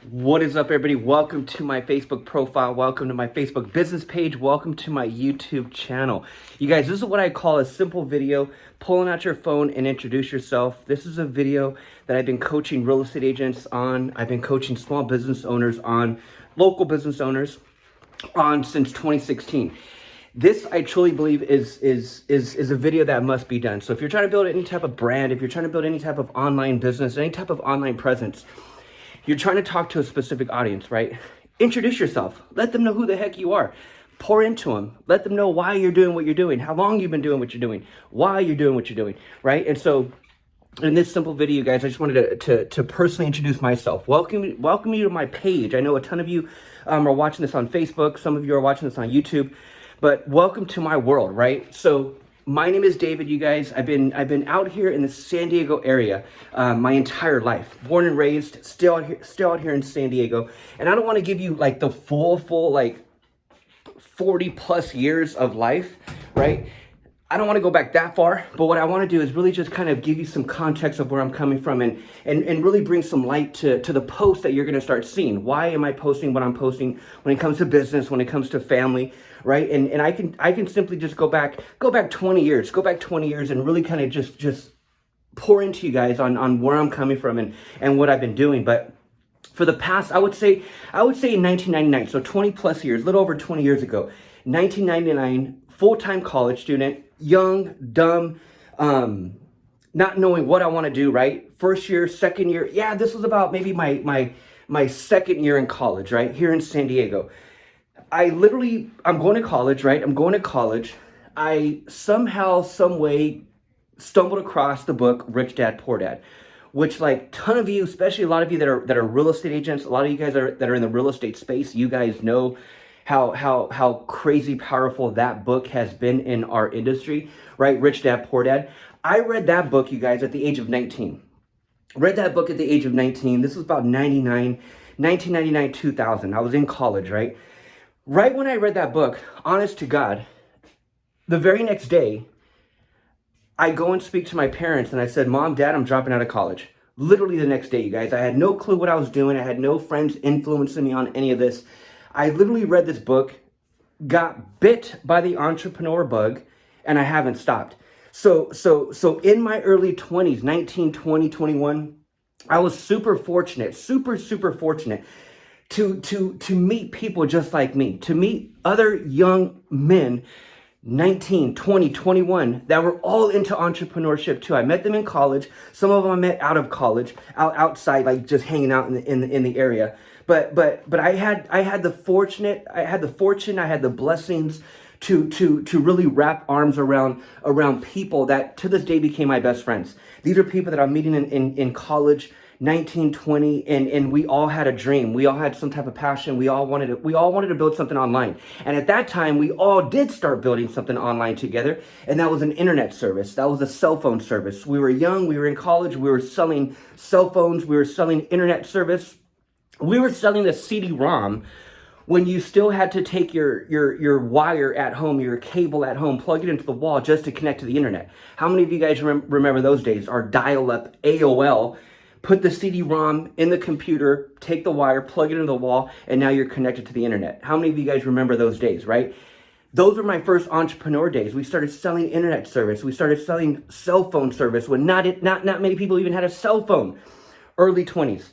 What is up, everybody? Welcome to my Facebook profile. Welcome to my Facebook business page. Welcome to my YouTube channel. You guys, this is what I call a simple video. Pulling out your phone and introduce yourself. This is a video that I've been coaching real estate agents on. I've been coaching small business owners on, local business owners on since 2016. This, I truly believe, is a video that must be done. So if you're trying to build any type of brand, if you're trying to build any type of online business, any type of online presence, you're trying to talk to a specific audience, right? Introduce yourself. Let them know who the heck you are. Pour into them. Let them know why you're doing what you're doing, how long you've been doing what you're doing, why you're doing what you're doing, right? And so in this simple video, guys, I just wanted to personally introduce myself. Welcome you to my page. I know a ton of you are watching this on Facebook. Some of you are watching this on YouTube. But welcome to my world, right? So my name is David, you guys. I've been out here in the San Diego area my entire life. Born and raised, still out here in San Diego. And I don't want to give you like the full like 40 plus years of life, right? I don't want to go back that far, but what I want to do is really just kind of give you some context of where I'm coming from and really bring some light to the posts that you're going to start seeing. Why am I posting what I'm posting when it comes to business, when it comes to family, right? And I can simply just go back 20 years and really kind of just pour into you guys on where I'm coming from and what I've been doing. But for the past, I would say in 1999, so 20 plus years, a little over 20 years ago, 1999, full-time college student, young, dumb, not knowing what I want to do, right? First year, second year. Yeah, this was about maybe my second year in college, right? Here in San Diego. I'm going to college, right? I'm going to college. I somehow, some way stumbled across the book, Rich Dad, Poor Dad, which like ton of you, especially a lot of you that are real estate agents, a lot of you guys that are in the real estate space, you guys know how crazy powerful that book has been in our industry, right? Rich Dad, Poor Dad. I read that book, you guys, at the age of 19. Read that book at the age of 19. This was about 1999, 2000. I was in college, right? Right when I read that book, honest to God, the very next day, I go and speak to my parents and I said, Mom, Dad, I'm dropping out of college. Literally the next day, you guys. I had no clue what I was doing. I had no friends influencing me on any of this. I literally read this book, got bit by the entrepreneur bug, and I haven't stopped. So in my early 20s, 19, 20, 21, I was super fortunate, super fortunate to meet people just like me, to meet other young men, 19, 20, 21, that were all into entrepreneurship too. I met them in college. Some of them I met out of college, outside, like just hanging out in the area. But I had the fortune, I had the blessings to really wrap arms around people that to this day became my best friends. These are people that I'm meeting in college, 19, 20, and we all had a dream. We all had some type of passion. We all wanted to build something online. And at that time, we all did start building something online together. And that was an internet service. That was a cell phone service. We were young. We were in college. We were selling cell phones. We were selling internet service. We were selling the CD-ROM when you still had to take your wire at home, your cable at home, plug it into the wall just to connect to the internet. How many of you guys remember those days? Our dial-up AOL, put the CD-ROM in the computer, take the wire, plug it into the wall, and now you're connected to the internet. How many of you guys remember those days, right? Those were my first entrepreneur days. We started selling internet service. We started selling cell phone service when not many people even had a cell phone. Early 20s.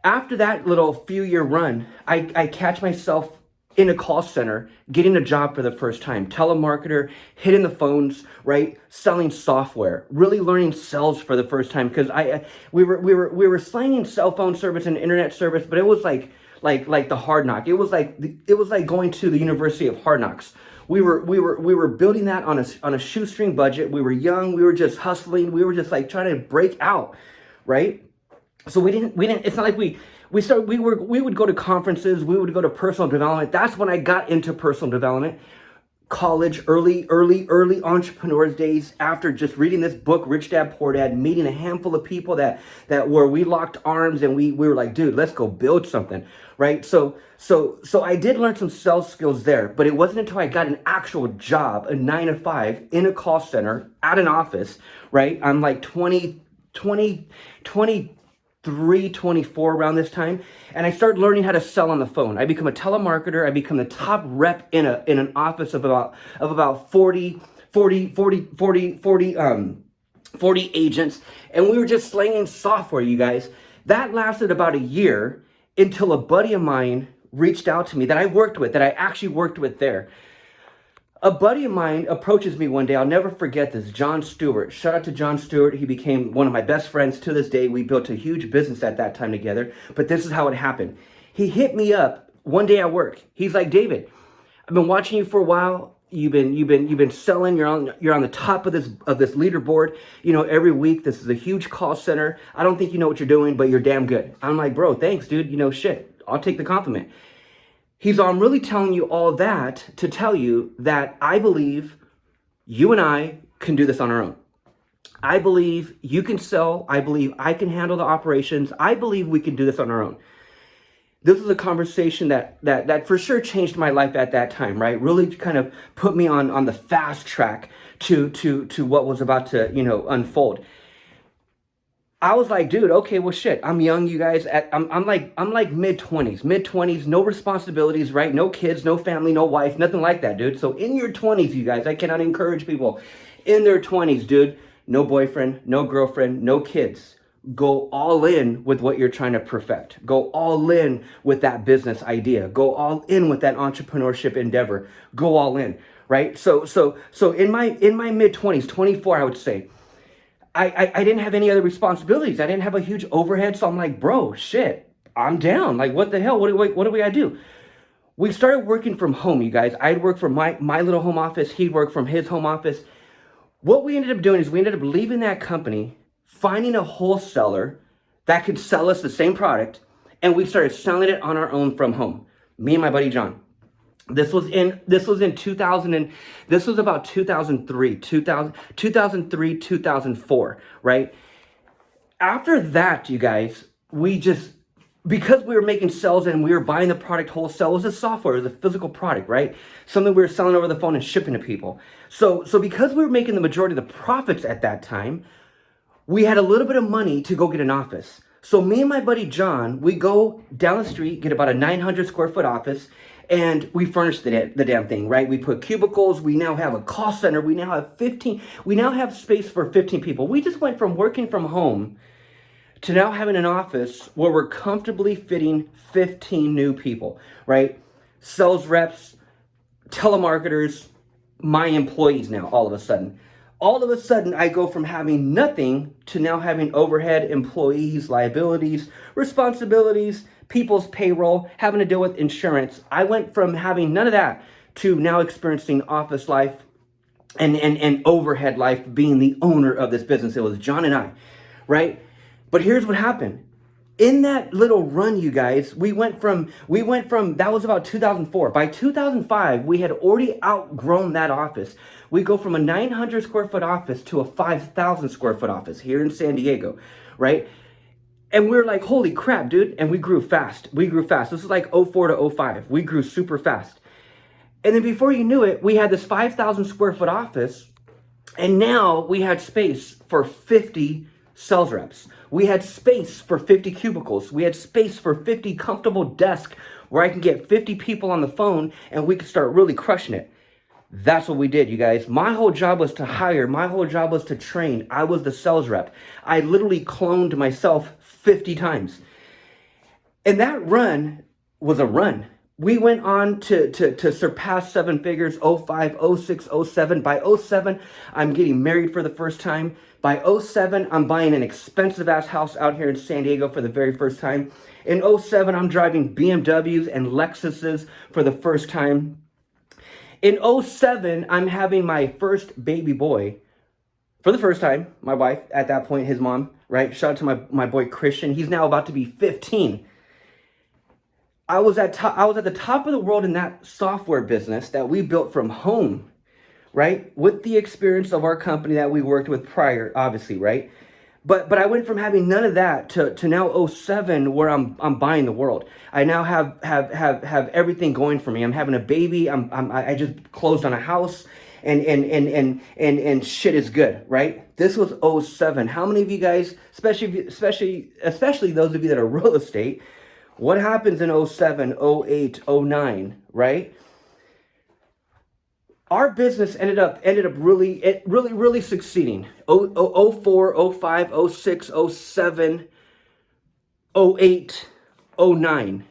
After that little few year run, I catch myself in a call center, getting a job for the first time. Telemarketer, hitting the phones, right? Selling software, really learning sales for the first time because we were slanging cell phone service and internet service, but it was like the hard knock. It was like going to the University of Hard Knocks. We were building that on a shoestring budget. We were young. We were just hustling. We were just like trying to break out, right? So we didn't, it's not like we would go to conferences, we would go to personal development. That's when I got into personal development. College, early entrepreneurs days, after just reading this book, Rich Dad, Poor Dad, meeting a handful of people that where we locked arms and we were like, dude, let's go build something, right? So I did learn some sales skills there, but it wasn't until I got an actual job, a 9 to 5 in a call center at an office, right? I'm like 20, 324 around this time, and I started learning how to sell on the phone. I become a telemarketer. I become the top rep in an office of about 40 agents, and we were just slinging software, you guys. That lasted about a year until a buddy of mine reached out to me that I worked with, that I actually worked with there. A buddy of mine approaches me one day. I'll never forget this. John Stewart. Shout out to John Stewart. He became one of my best friends to this day. We built a huge business at that time together. But this is how it happened. He hit me up one day at work. He's like, David, I've been watching you for a while. You've been selling. You're on the top of this leaderboard. You know, every week. This is a huge call center. I don't think you know what you're doing, but you're damn good. I'm like, bro, thanks, dude. You know, shit. I'll take the compliment. He's all, I'm really telling you all that to tell you that I believe you and I can do this on our own. I believe you can sell. I believe I can handle the operations. I believe we can do this on our own. This was a conversation that for sure changed my life at that time, right? Really kind of put me on the fast track to what was about to, you know, unfold. I was like, dude, okay, well, shit. I'm young, you guys. I'm like mid-20s, no responsibilities, right? No kids, no family, no wife, nothing like that, dude. So in your 20s, you guys, I cannot encourage people in their 20s, dude. No boyfriend, no girlfriend, no kids. Go all in with what you're trying to perfect. Go all in with that business idea. Go all in with that entrepreneurship endeavor. Go all in, right? So in my mid-20s, 24, I would say, I didn't have any other responsibilities. I didn't have a huge overhead. So I'm like, bro, shit, I'm down. Like, what the hell? What do we gotta do? We started working from home, you guys. I'd work from my little home office. He'd work from his home office. What we ended up doing is we ended up leaving that company, finding a wholesaler that could sell us the same product, and we started selling it on our own from home. Me and my buddy John. This was in 2000, and this was about 2003, 2004, right? After that, you guys, because we were making sales and we were buying the product wholesale, it was a software, it was a physical product, right? Something we were selling over the phone and shipping to people. So because we were making the majority of the profits at that time, we had a little bit of money to go get an office. So me and my buddy John, we go down the street, get about a 900 square foot office, and we furnished the damn thing, right? We put cubicles. We now have a call center. We now have space for 15 people. We just went from working from home to now having an office where we're comfortably fitting 15 new people, right? Sales reps, telemarketers, my employees now, all of a sudden. All of a sudden, I go from having nothing to now having overhead, employees, liabilities, responsibilities, people's payroll, having to deal with insurance. I went from having none of that to now experiencing office life and overhead life, being the owner of this business. It was John and I, right? But here's what happened. In that little run, you guys, we went from, that was about 2004. By 2005, we had already outgrown that office. We go from a 900 square foot office to a 5,000 square foot office here in San Diego, right? And we're like, holy crap, dude. And we grew fast. This is like 04 to 05. We grew super fast. And then before you knew it, we had this 5,000 square foot office. And now we had space for 50 sales reps. We had space for 50 cubicles. We had space for 50 comfortable desks where I can get 50 people on the phone and we could start really crushing it. That's what we did, you guys. My whole job was to hire. My whole job was to train. I was the sales rep. I literally cloned myself 50 times. And that run was a run. We went on to surpass seven figures, 05, 06, 07. By 07, I'm getting married for the first time. By 07, I'm buying an expensive ass house out here in San Diego for the very first time. In 07, I'm driving BMWs and Lexuses for the first time. In 07, I'm having my first baby boy for the first time. My wife, at that point, his mom, right? Shout out to my boy Christian. He's now about to be 15. I was at the top of the world in that software business that we built from home, right? With the experience of our company that we worked with prior, obviously, right? But I went from having none of that to now 07, where I'm buying the world. I now have everything going for me. I'm having a baby. I just closed on a house, and shit is good, right? This was '07. How many of you guys, especially those of you that are real estate, what happens in '07, '08, '09, right? Our business ended up really succeeding. 04, 05, 06, 07, '08, '09.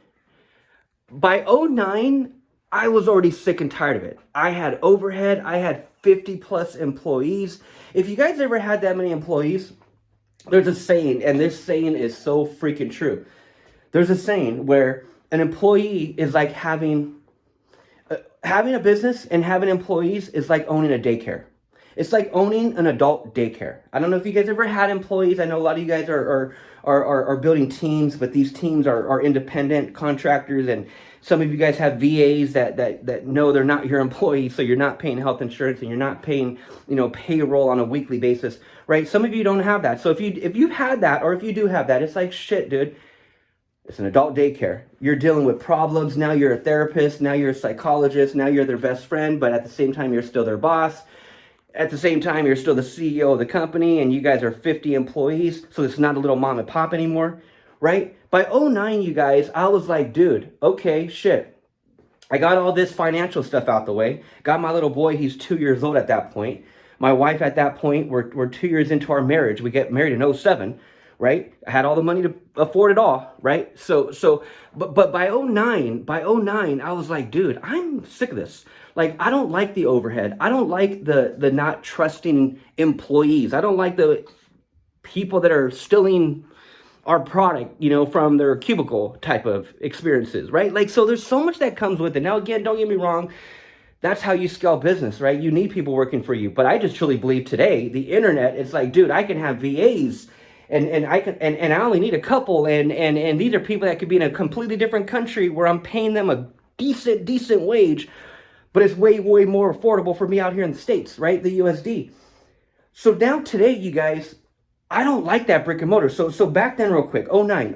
By '09, I was already sick and tired of it. I had overhead. I had 50 plus employees. If you guys ever had that many employees, there's a saying, and this saying is so freaking true. There's a saying where an employee is like having a business, and having employees is like owning a daycare. It's like owning an adult daycare. I don't know if you guys ever had employees. I know a lot of you guys are building teams, but these teams are independent contractors, and some of you guys have VAs that know they're not your employees, so you're not paying health insurance and you're not paying, payroll on a weekly basis, right? Some of you don't have that. So if you've had that, or if you do have that, it's like, shit, dude. It's an adult daycare. You're dealing with problems. Now you're a therapist. Now you're a psychologist. Now you're their best friend, but at the same time, you're still their boss. At the same time, you're still the CEO of the company, and you guys are 50 employees, so it's not a little mom and pop anymore, right? By '09, you guys, I was like, dude, okay, shit. I got all this financial stuff out the way. Got my little boy, he's 2 years old at that point. My wife at that point, we're 2 years into our marriage. We get married in '07. Right? I had all the money to afford it all, right? But by '09, I was like, dude, I'm sick of this. Like, I don't like the overhead. I don't like the not trusting employees. I don't like the people that are stealing our product, from their cubicle type of experiences, right? Like, so there's so much that comes with it. Now, again, don't get me wrong. That's how you scale business, right? You need people working for you. But I just truly believe today, the internet, it's like, dude, I can have VAs. And I only need a couple, and these are people that could be in a completely different country where I'm paying them a decent wage, but it's way more affordable for me out here in the States, right? The USD. So now today, you guys, I don't like that brick and mortar. So back then, real quick, '09.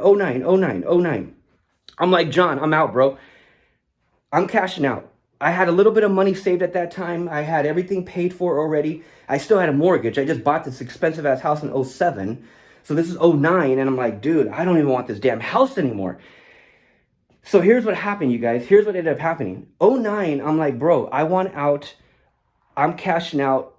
I'm like, John, I'm out, bro. I'm cashing out. I had a little bit of money saved at that time. I had everything paid for already. I still had a mortgage. I just bought this expensive ass house in '07. So this is '09, and I'm like, dude, I don't even want this damn house anymore. So here's what happened, you guys. Here's what ended up happening. '09, I'm like, bro, I want out. I'm cashing out.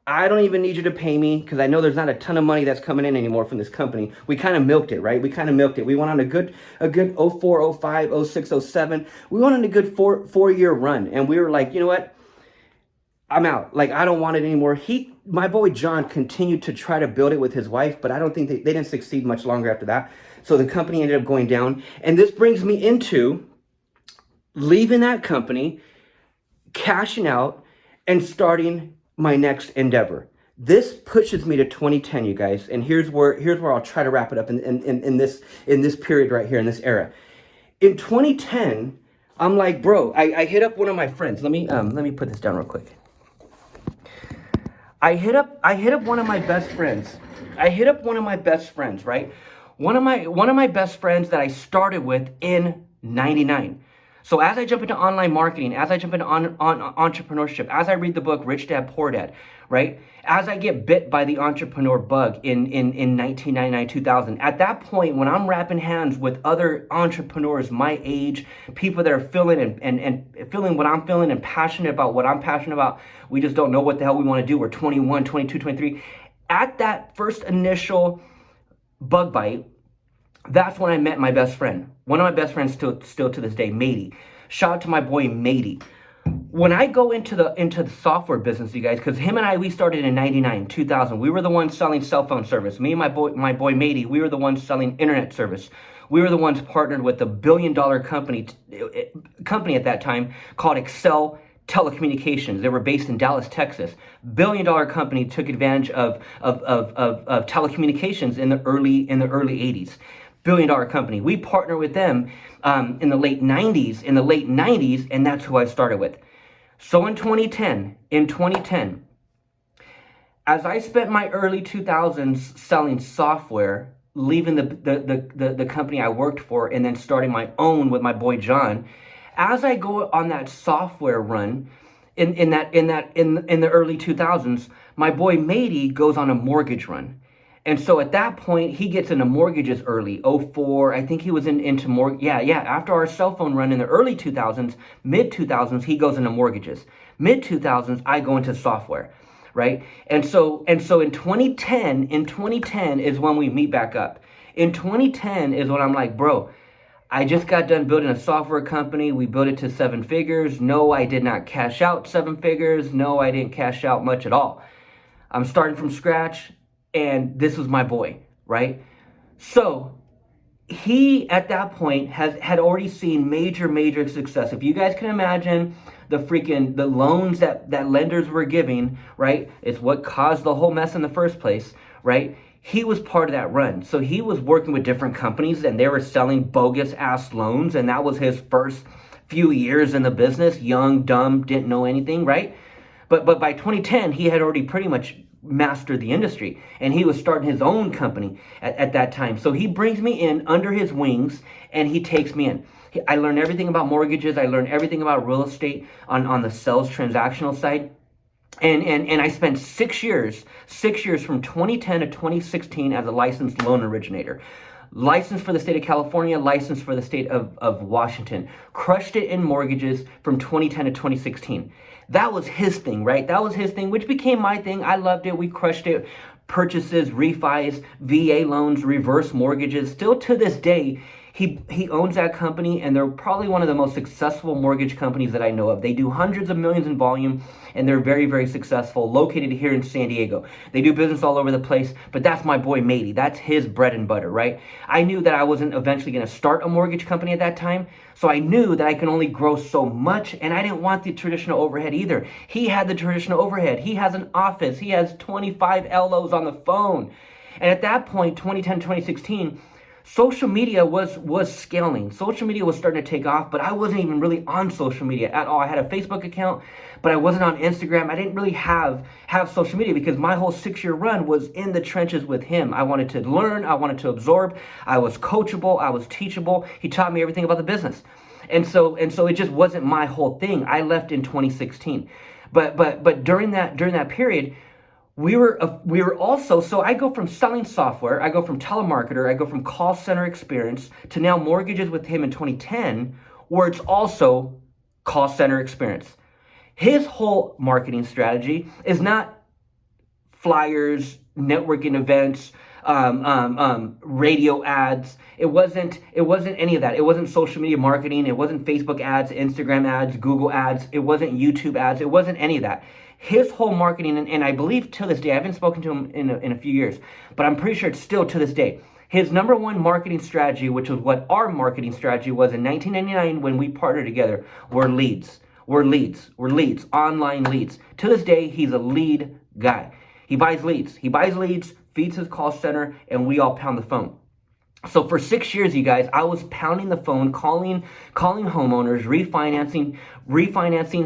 I don't even need you to pay me, because I know there's not a ton of money that's coming in anymore from this company. We kind of milked it, right? We went on a good '04, '05, '06, '07. We went on a good four-year run, and we were like, you know what? I'm out. Like, I don't want it anymore. My boy John continued to try to build it with his wife, but I don't think they didn't succeed much longer after that. So the company ended up going down. And this brings me into leaving that company, cashing out, and starting my next endeavor. This pushes me to 2010, you guys. And here's where I'll try to wrap it up in this period right here, in this era. In 2010, I'm like, bro, I hit up one of my friends. Let me put this down real quick. I hit up one of my best friends. Right? One of my best friends that I started with in '99. So as I jump into online marketing, as I jump into entrepreneurship, as I read the book Rich Dad Poor Dad, right? As I get bit by the entrepreneur bug in 1999, 2000, at that point, when I'm wrapping hands with other entrepreneurs my age, people that are feeling and feeling what I'm feeling and passionate about what I'm passionate about, we just don't know what the hell we want to do. We're 21, 22, 23. At that first initial bug bite, that's when I met my best friend. One of my best friends still to this day, Matey. Shout out to my boy Matey. When I go into the software business, you guys, because him and I, we started in '99, 2000. We were the ones selling cell phone service. Me and my boy Matey, we were the ones selling internet service. We were the ones partnered with a $1 billion company at that time called Excel Telecommunications. They were based in Dallas, Texas. $1 billion company, took advantage of telecommunications in the early 80s. $1 billion company. We partnered with them in the late 90s, and that's who I started with. So in 2010, as I spent my early 2000s selling software, leaving the company I worked for, and then starting my own with my boy John, as I go on that software run, in the early 2000s, my boy Matey goes on a mortgage run. And so at that point, he gets into mortgages early. '04, I think he was into mortgage. Yeah. After our cell phone run in the early 2000s, mid 2000s, he goes into mortgages. Mid 2000s, I go into software, right? And so in 2010 is when we meet back up. In 2010 is when I'm like, bro, I just got done building a software company. We built it to 7 figures. No, I did not cash out 7 figures. No, I didn't cash out much at all. I'm starting from scratch, and this was my boy, right? So he, at that point, had already seen major success. If you guys can imagine the loans that lenders were giving, right? It's what caused the whole mess in the first place, right? He was part of that run. So he was working with different companies, and they were selling bogus ass loans, and that was his first few years in the business. Young, dumb, didn't know anything, right? But by 2010, he had already pretty much mastered the industry, and he was starting his own company at that time. So he brings me in under his wings, and he takes me in. I learned everything about mortgages. I learned everything about real estate on the sales transactional side. And I spent 6 years from 2010 to 2016 as a licensed loan originator. Licensed for the state of California, licensed for the state of Washington. Crushed it in mortgages from 2010 to 2016. That was his thing, right? That was his thing, which became my thing. I loved it. We crushed it. Purchases, refis, VA loans, reverse mortgages. Still to this day, he owns that company, and they're probably one of the most successful mortgage companies that I know of. They do hundreds of millions in volume, and they're very successful, located here in San Diego. They do business all over the place, but that's my boy Matey. That's his bread and butter, right? I knew that I wasn't eventually going to start a mortgage company at that time, so I knew that I can only grow so much, and I didn't want the traditional overhead either. He had the traditional overhead. He has an office. He has 25 LOs on the phone. And at that point, 2010, 2016, social media was scaling. Social media was starting to take off, but I wasn't even really on social media at all. I had a Facebook account, but I wasn't on Instagram. I didn't really have social media because my whole 6-year run was in the trenches with him. I wanted to learn. I wanted to absorb. I was coachable. I was teachable. He taught me everything about the business. And so it just wasn't my whole thing. I left in 2016. But during that period, we were also, so I go from selling software, I go from telemarketer, I go from call center experience to now mortgages with him in 2010, where it's also call center experience. His whole marketing strategy is not flyers, networking events, radio ads. It wasn't any of that. It wasn't social media marketing. It wasn't Facebook ads, Instagram ads, Google ads. It wasn't YouTube ads. It wasn't any of that. His whole marketing, and I believe to this day, I haven't spoken to him in a few years, but I'm pretty sure it's still to this day. His number one marketing strategy, which was what our marketing strategy was in 1999 when we partnered together, were leads. Were leads, online leads. To this day, he's a lead guy. He buys leads, feeds his call center, and we all pound the phone. So for 6 years, you guys, I was pounding the phone, calling homeowners, refinancing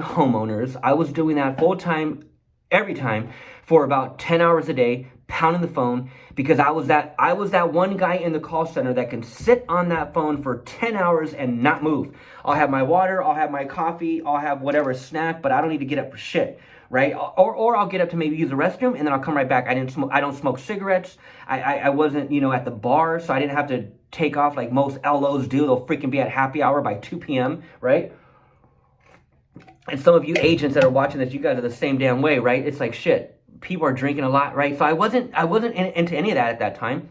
homeowners. I was doing that full time, every time, for about 10 hours a day, pounding the phone, because I was that one guy in the call center that can sit on that phone for 10 hours and not move. I'll have my water, I'll have my coffee, I'll have whatever snack, but I don't need to get up for shit. Right? Or I'll get up to maybe use the restroom, and then I'll come right back. I don't smoke cigarettes. I wasn't, at the bar, so I didn't have to take off like most LOs do. They'll freaking be at happy hour by 2 p.m., right? And some of you agents that are watching this, you guys are the same damn way, right? It's like, shit, people are drinking a lot, right? So I wasn't into any of that at that time.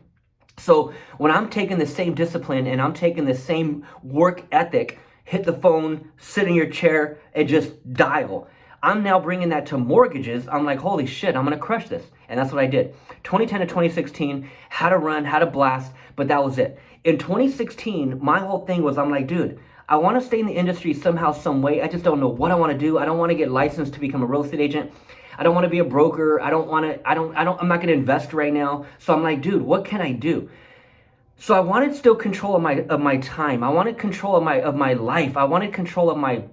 So when I'm taking the same discipline and I'm taking the same work ethic, hit the phone, sit in your chair, and just dial. I'm now bringing that to mortgages. I'm like, holy shit, I'm going to crush this. And that's what I did. 2010 to 2016, how to run, how to blast, but that was it. In 2016, my whole thing was, I'm like, dude, I want to stay in the industry somehow, some way. I just don't know what I want to do. I don't want to get licensed to become a real estate agent. I don't want to be a broker. I'm not going to invest right now. So I'm like, dude, what can I do? So I wanted still control of my time. I wanted control of my life. I wanted control of my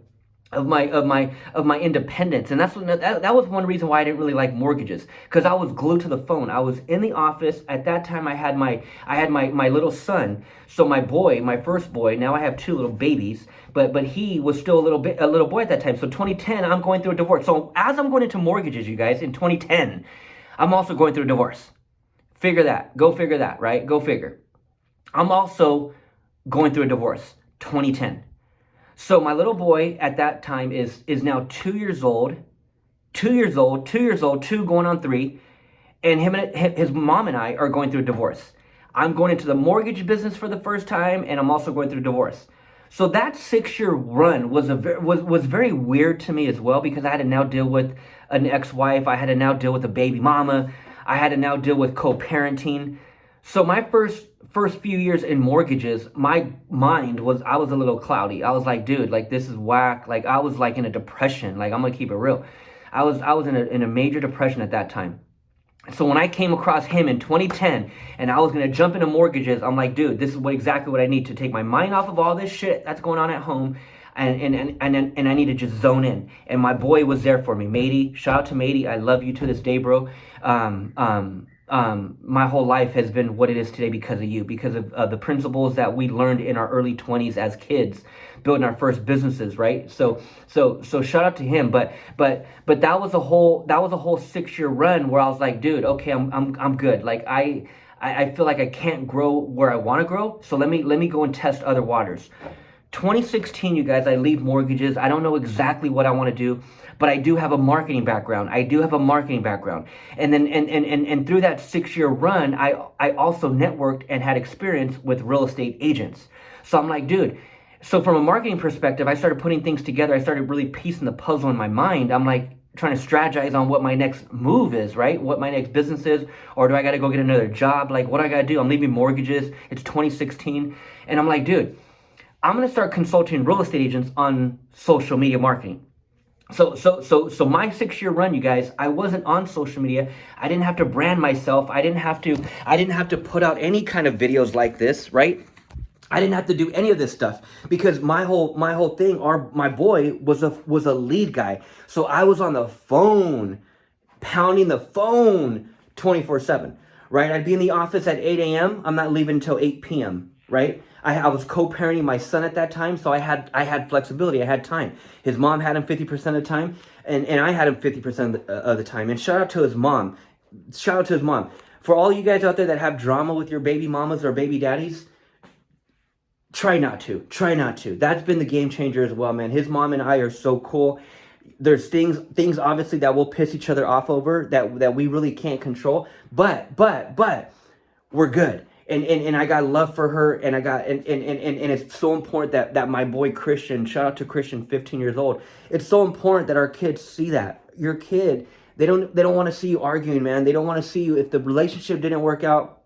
of my independence. And that was one reason why I didn't really like mortgages, because I was glued to the phone. I was in the office at that time. I had my little son. So my first boy, now I have two little babies, but he was still a little boy at that time. So 2010, I'm going through a divorce. So as I'm going into mortgages, you guys, in 2010, I'm also going through a divorce. Go figure that, right? Go figure. I'm also going through a divorce, 2010. So my little boy at that time is now 2 years old, 2 going on 3, and his mom and I are going through a divorce. I'm going into the mortgage business for the first time, and I'm also going through a divorce. So that 6-year run was very weird to me as well, because I had to now deal with an ex-wife, I had to now deal with a baby mama, I had to now deal with co-parenting. So my first few years in mortgages, my mind I was a little cloudy. I was like, dude, like this is whack. Like I was like in a depression. Like I'm gonna keep it real. I was in a major depression at that time. So when I came across him in 2010 and I was gonna jump into mortgages, I'm like, dude, this is exactly what I need to take my mind off of all this shit that's going on at home. And I need to just zone in. And my boy was there for me. Matey, shout out to Matey. I love you to this day, bro. My whole life has been what it is today because of you, because of the principles that we learned in our early 20s as kids, building our first businesses, right? So shout out to him. But that was a whole 6-year run where I was like, dude, okay, I'm good. Like I feel like I can't grow where I want to grow. So let me go and test other waters. 2016, you guys, I leave mortgages. I don't know exactly what I want to do, but I do have a marketing background. And then and through that 6-year run, I also networked and had experience with real estate agents. So I'm like, dude, so from a marketing perspective, I started putting things together. I started really piecing the puzzle in my mind. I'm like trying to strategize on what my next move is, right? What my next business is, or do I got to go get another job? Like what I got to do? I'm leaving mortgages. It's 2016. And I'm like, dude, I'm going to start consulting real estate agents on social media marketing. So my 6-year run, you guys, I wasn't on social media. I didn't have to brand myself. I didn't have to put out any kind of videos like this, right? I didn't have to do any of this stuff because my whole thing, my boy was a lead guy. So I was on the phone, pounding the phone 24/7, right? I'd be in the office at 8 a.m. I'm not leaving until 8 p.m., right? I was co-parenting my son at that time, so I had flexibility. I had time. His mom had him 50% of the time, and I had him 50% of the time. And shout out to his mom. For all you guys out there that have drama with your baby mamas or baby daddies, try not to. That's been the game changer as well, man. His mom and I are so cool. There's things obviously that we'll piss each other off over that we really can't control, but we're good. And I got love for her, and it's so important that my boy Christian, shout out to Christian, 15 years old. It's so important that our kids see that. Your kid, they don't want to see you arguing, man. They don't want to see you if the relationship didn't work out,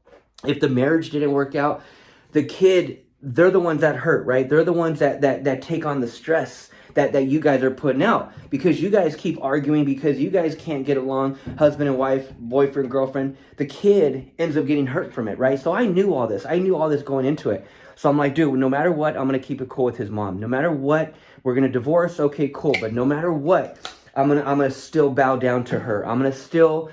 if the marriage didn't work out. The kid, they're the ones that hurt, right? They're the ones that take on the stress that you guys are putting out, because you guys keep arguing, because you guys can't get along, husband and wife, boyfriend, girlfriend. The kid ends up getting hurt from it, right? So I knew all this going into it. So I'm like, dude, no matter what, I'm gonna keep it cool with his mom. No matter what, we're gonna divorce, okay, cool. But no matter what, I'm gonna still bow down to her. I'm gonna still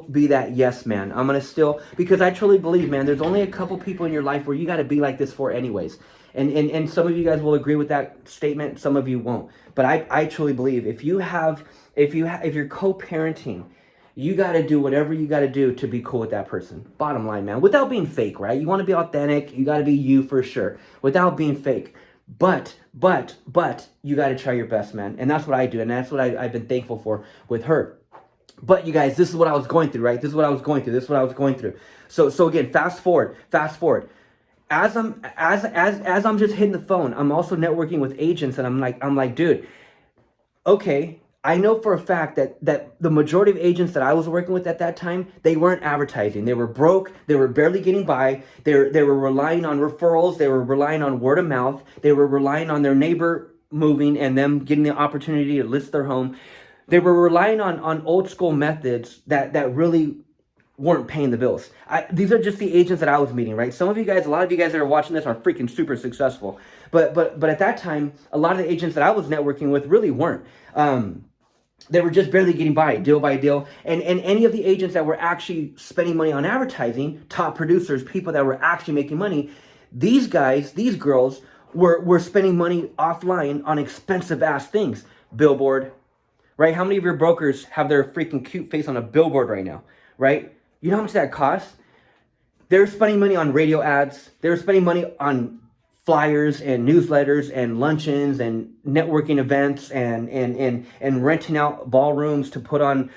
be that yes man. I'm gonna still, because I truly believe, man, there's only a couple people in your life where you gotta be like this for anyways. And some of you guys will agree with that statement, some of you won't. But I truly believe if you're co-parenting, you got to do whatever you got to do to be cool with that person. Bottom line, man, without being fake, right? You want to be authentic, you got to be you for sure, without being fake. But you got to try your best, man. And that's what I do, and that's what I've been thankful for with her. But you guys, this is what I was going through, right? This is what I was going through. So again, fast forward. As I'm just hitting the phone, I'm also networking with agents, and I'm like, dude, okay, I know for a fact that the majority of agents that I was working with at that time, they weren't advertising. They were broke. They were barely getting by. They were relying on referrals. They were relying on word of mouth. They were relying on their neighbor moving and them getting the opportunity to list their home. They were relying on old school methods that really weren't paying the bills. These are just the agents that I was meeting, right? Some of you guys, a lot of you guys that are watching this are freaking super successful. But at that time, a lot of the agents that I was networking with really weren't. They were just barely getting by deal. And any of the agents that were actually spending money on advertising, top producers, people that were actually making money, these guys, these girls were spending money offline on expensive ass things. Billboard, right? How many of your brokers have their freaking cute face on a billboard right now, right? You know how much that costs? They're spending money on radio ads. They're spending money on flyers and newsletters and luncheons and networking events and renting out ballrooms to put on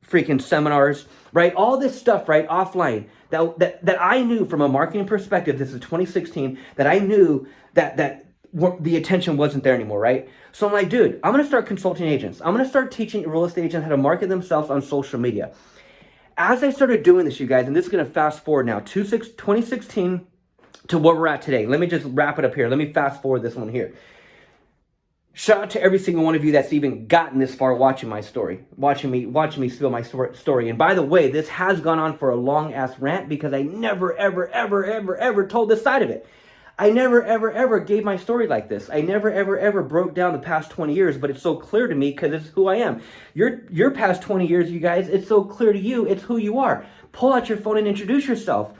freaking seminars, right? All this stuff, right? Offline that I knew from a marketing perspective, this is 2016, that I knew that the attention wasn't there anymore, right? So I'm like, dude, I'm going to start consulting agents. I'm going to start teaching real estate agents how to market themselves on social media. As I started doing this, you guys, and this is going to fast forward now, 2016 to where we're at today. Let me just wrap it up here. Let me fast forward this one here. Shout out to every single one of you that's even gotten this far watching my story, watching me spill my story. And by the way, this has gone on for a long ass rant because I never, ever told this side of it. I never, ever gave my story like this. I never, ever broke down the past 20 years, but it's so clear to me because it's who I am. Your past 20 years, you guys, it's so clear to you. It's who you are. Pull out your phone and introduce yourself.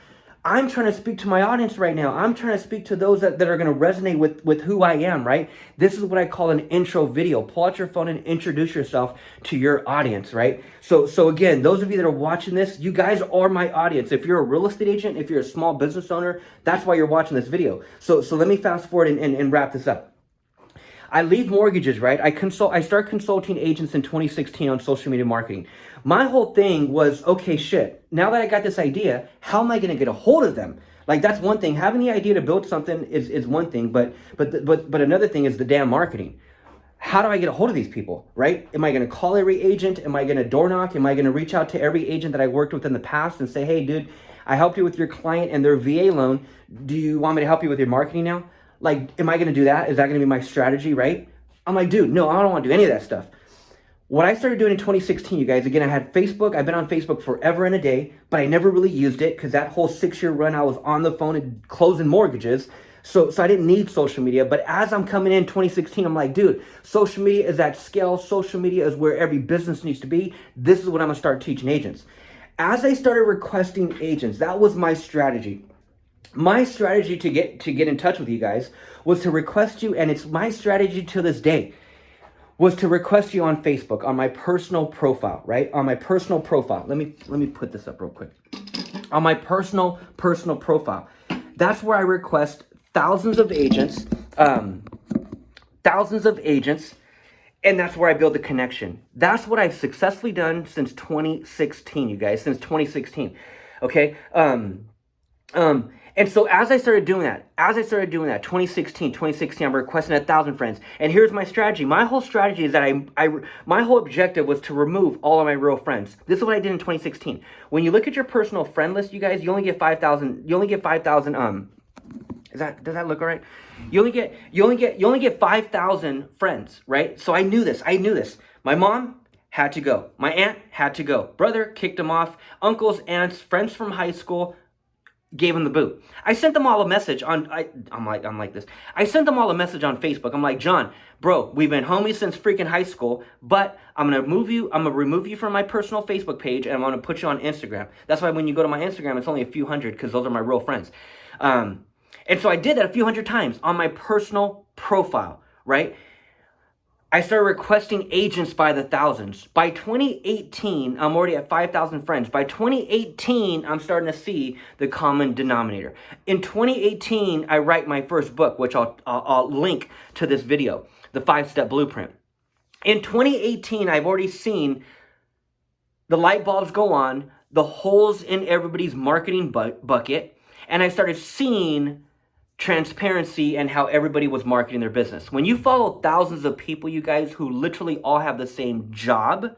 I'm trying to speak to my audience right now. I'm trying to speak to those that are going to resonate with who I am, right? This is what I call an intro video. Pull out your phone and introduce yourself to your audience, right? So again, those of you that are watching this, you guys are my audience. If you're a real estate agent, if you're a small business owner, that's why you're watching this video. So let me fast forward and wrap this up. I leave mortgages, right? I start consulting agents in 2016 on social media marketing. My whole thing was, okay, shit, now that I got this idea, how am I going to get a hold of them? Like, that's one thing. Having the idea to build something is one thing, but another thing is the damn marketing. How do I get a hold of these people, right? Am I going to call every agent? Am I going to door knock? Am I going to reach out to every agent that I worked with in the past and say, hey, dude, I helped you with your client and their VA loan. Do you want me to help you with your marketing now? Like, am I going to do that? Is that going to be my strategy, right? I'm like, dude, no, I don't want to do any of that stuff. What I started doing in 2016, you guys, again, I had Facebook. I've been on Facebook forever and a day, but I never really used it because that whole 6-year run, I was on the phone and closing mortgages. So I didn't need social media. But as I'm coming in 2016, I'm like, dude, social media is at scale. Social media is where every business needs to be. This is what I'm going to start teaching agents. As I started requesting agents, that was my strategy. My strategy to get in touch with you guys was to request you, and it's my strategy to this day, was to request you on Facebook, on my personal profile, right? On my personal profile. Let me put this up real quick. On my personal profile. That's where I request thousands of agents, and that's where I build the connection. That's what I've successfully done since 2016, you guys, since 2016. Okay? And so as I started doing that, 2016, I'm requesting 1,000 friends. And here's my strategy. My whole strategy is that my whole objective was to remove all of my real friends. This is what I did in 2016. When you look at your personal friend list, you guys, you only get 5,000, does that look all right? You only get 5,000 friends, right? So I knew this. My mom had to go. My aunt had to go. Brother kicked him off. Uncles, aunts, friends from high school gave him the boot. I sent them all a message on, I'm like this. I sent them all a message on Facebook. I'm like, John, bro, we've been homies since freaking high school, but I'm going to remove you from my personal Facebook page and I'm going to put you on Instagram. That's why when you go to my Instagram, it's only a few hundred because those are my real friends. And so I did that a few hundred times on my personal profile, right? I started requesting agents by the thousands. By 2018, I'm already at 5,000 friends. By 2018, I'm starting to see the common denominator. In 2018, I write my first book, which I'll link to this video, The 5-Step Blueprint. In 2018, I've already seen the light bulbs go on, the holes in everybody's marketing bucket, and I started seeing transparency and how everybody was marketing their business. When you follow thousands of people, you guys, who literally all have the same job,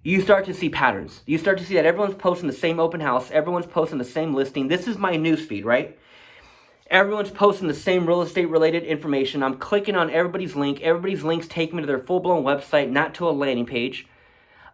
you start to see patterns. You start to see that everyone's posting the same open house, everyone's posting the same listing. This is my newsfeed, right? Everyone's posting the same real estate related information. I'm clicking on everybody's link. Everybody's links take me to their full-blown website, not to a landing page.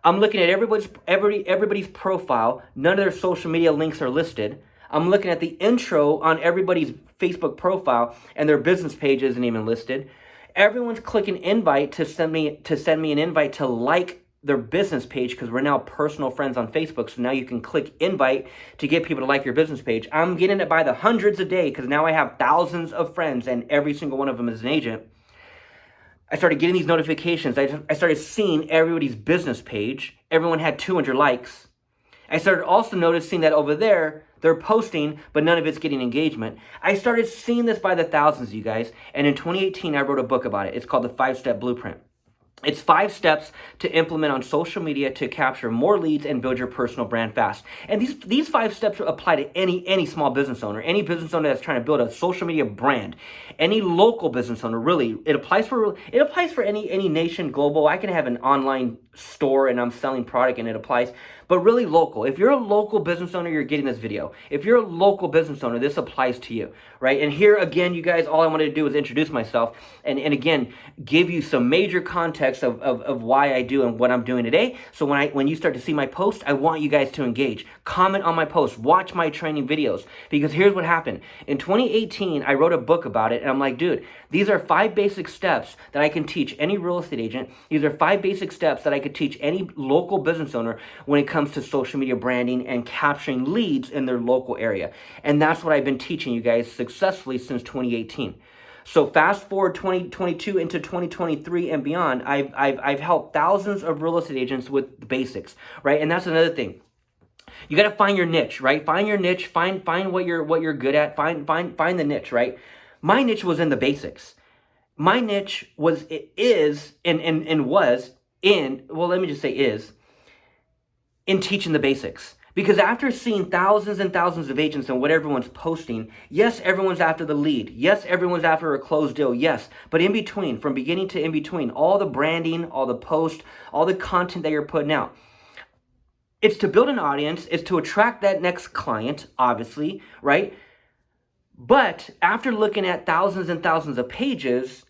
I'm looking at everybody's profile. None of their social media links are listed. I'm looking at the intro on everybody's Facebook profile, and their business page isn't even listed. Everyone's clicking invite to send me an invite to like their business page, because we're now personal friends on Facebook. So now you can click invite to get people to like your business page. I'm getting it by the hundreds a day, because now I have thousands of friends, and every single one of them is an agent. I started getting these notifications. I started seeing everybody's business page. Everyone had 200 likes. I started also noticing that over there, they're posting, but none of it's getting engagement. I started seeing this by the thousands, you guys. And in 2018, I wrote a book about it. It's called The 5-Step Blueprint. It's 5 steps to implement on social media to capture more leads and build your personal brand fast. And these 5 steps apply to any small business owner, any business owner that's trying to build a social media brand, any local business owner. Really, it applies for any nation, global. I can have an online store and I'm selling product and it applies, but really local. If you're a local business owner, you're getting this video. If you're a local business owner, this applies to you, right? And here again, you guys, all I wanted to do is introduce myself and again, give you some major context of why I do and what I'm doing today. So when you start to see my posts, I want you guys to engage, comment on my posts, watch my training videos, because here's what happened. In 2018, I wrote a book about it, and I'm like, dude, these are 5 basic steps that I can teach any real estate agent. These are 5 basic steps that I could teach any local business owner when it comes to social media branding and capturing leads in their local area. And that's what I've been teaching you guys successfully since 2018. So fast forward 2022 into 2023 and beyond, I've helped thousands of real estate agents with the basics, right? And that's another thing. You got to find your niche, right? Find your niche, find what you're good at, find the niche, right? My niche was in the basics. My niche was in teaching the basics. Because after seeing thousands and thousands of agents and what everyone's posting, yes, everyone's after the lead. Yes, everyone's after a closed deal. Yes, but in between, from beginning to in between, all the branding, all the posts, all the content that you're putting out, it's to build an audience. It's to attract that next client, obviously, right? But after looking at thousands and thousands of pages,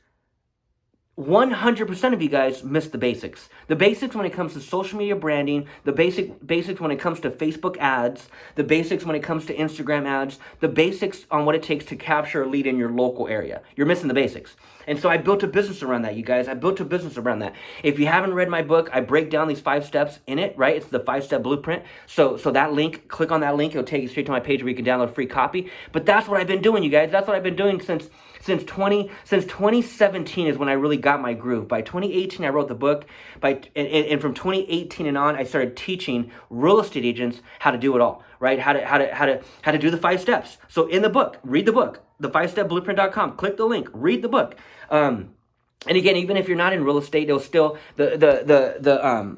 100% of you guys miss the basics. The basics when it comes to social media branding, the basics when it comes to Facebook ads, the basics when it comes to Instagram ads, the basics on what it takes to capture a lead in your local area. You're missing the basics. And so I built a business around that, you guys. I built a business around that. If you haven't read my book, I break down these 5 steps in it, right? It's the 5-step blueprint. So that link, click on that link. It'll take you straight to my page where you can download a free copy. But that's what I've been doing, you guys. That's what I've been doing since 2017 is when I really got my groove. By 2018, I wrote the book. And from 2018 and on, I started teaching real estate agents how to do it all, right? How to do the 5 steps. So in the book, read the book, the5stepblueprint.com. Click the link, read the book. And again, even if you're not in real estate, it'll still the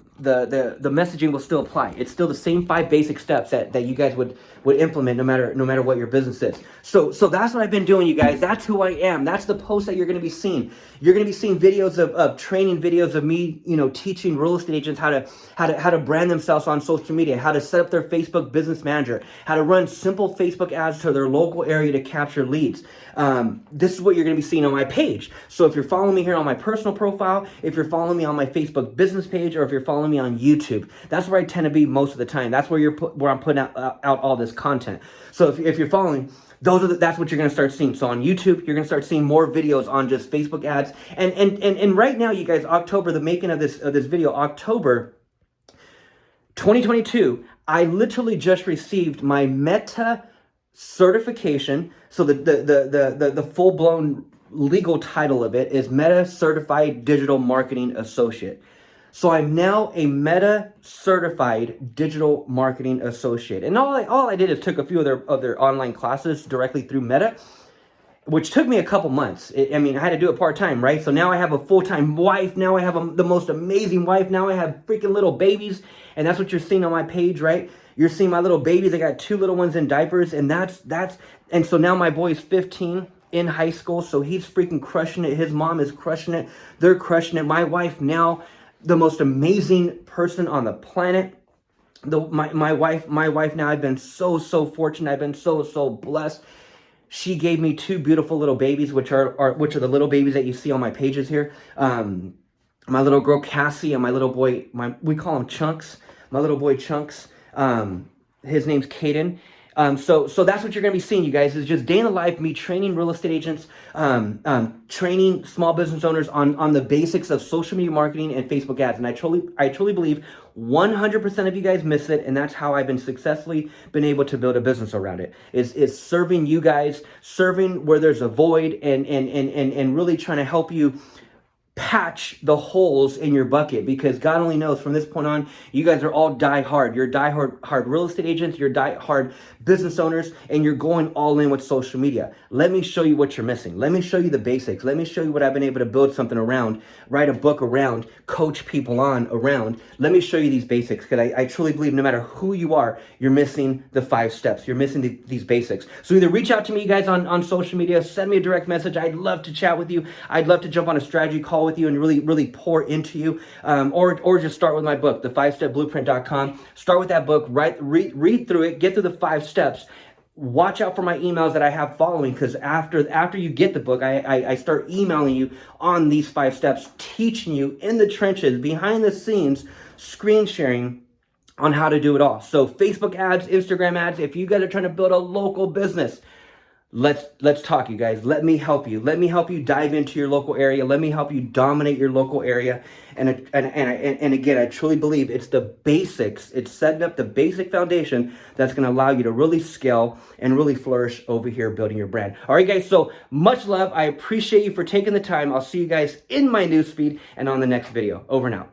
messaging will still apply. It's still the same 5 basic steps that you guys would implement no matter what your business is. So that's what I've been doing, you guys. That's who I am. That's the post that you're going to be seeing. You're going to be seeing videos of training videos of me, teaching real estate agents how to brand themselves on social media, how to set up their Facebook business manager, how to run simple Facebook ads to their local area to capture leads. This is what you're going to be seeing on my page. So if you're following me here on my personal profile, if you're following me on my Facebook business page, or if you're following me on YouTube, that's where I tend to be most of the time. That's where I'm putting out all this content. So if you're following, that's what you're going to start seeing. So on YouTube, you're going to start seeing more videos on just Facebook ads. And right now, you guys, October, the making of this video, October 2022, I literally just received my Meta certification. So the full-blown legal title of it is Meta Certified Digital Marketing Associate. So I'm now a Meta Certified Digital Marketing Associate. And all I did is took a few of their online classes directly through Meta, which took me a couple months. I had to do it part-time, right? So now I have a full-time wife. Now I have the most amazing wife. Now I have freaking little babies. And that's what you're seeing on my page, right? You're seeing my little babies. I got 2 little ones in diapers. And and so now my boy is 15 in high school. So he's freaking crushing it. His mom is crushing it. They're crushing it. My wife now, the most amazing person on the planet. My wife now, I've been so fortunate. I've been so blessed. She gave me 2 beautiful little babies, which are the little babies that you see on my pages here. my little girl Cassie and my little boy, we call him Chunks, my little boy Chunks. His name's Caden. So that's what you're gonna be seeing, you guys, is just day in the life, me training real estate agents, training small business owners on the basics of social media marketing and Facebook ads. And I truly believe 100% of you guys miss it, and that's how I've been successfully been able to build a business around it. Is serving you guys, serving where there's a void, and really trying to help you patch the holes in your bucket, because God only knows from this point on, you guys are all die hard. You're hard real estate agents, you're die hard business owners, and you're going all in with social media. Let me show you what you're missing. Let me show you the basics. Let me show you what I've been able to build something around, write a book around, coach people on around. Let me show you these basics, because I truly believe no matter who you are, you're missing the 5 steps. You're missing these basics. So either reach out to me, you guys, on social media, send me a direct message. I'd love to chat with you. I'd love to jump on a strategy call with you and really pour into you, or just start with my book, the 5stepblueprint.com. Start with that book, read through it, get through the 5 steps. Watch out for my emails that I have following, because after you get the book, I start emailing you on these 5 steps, teaching you in the trenches, behind the scenes, screen sharing on how to do it all. So Facebook ads, Instagram ads, if you guys are trying to build a local business, let's talk, you guys. Let me help you. Let me help you dive into your local area. Let me help you dominate your local area. And again, I truly believe it's the basics. It's setting up the basic foundation that's going to allow you to really scale and really flourish over here building your brand. All right, guys. So much love. I appreciate you for taking the time. I'll see you guys in my newsfeed and on the next video. Over and out.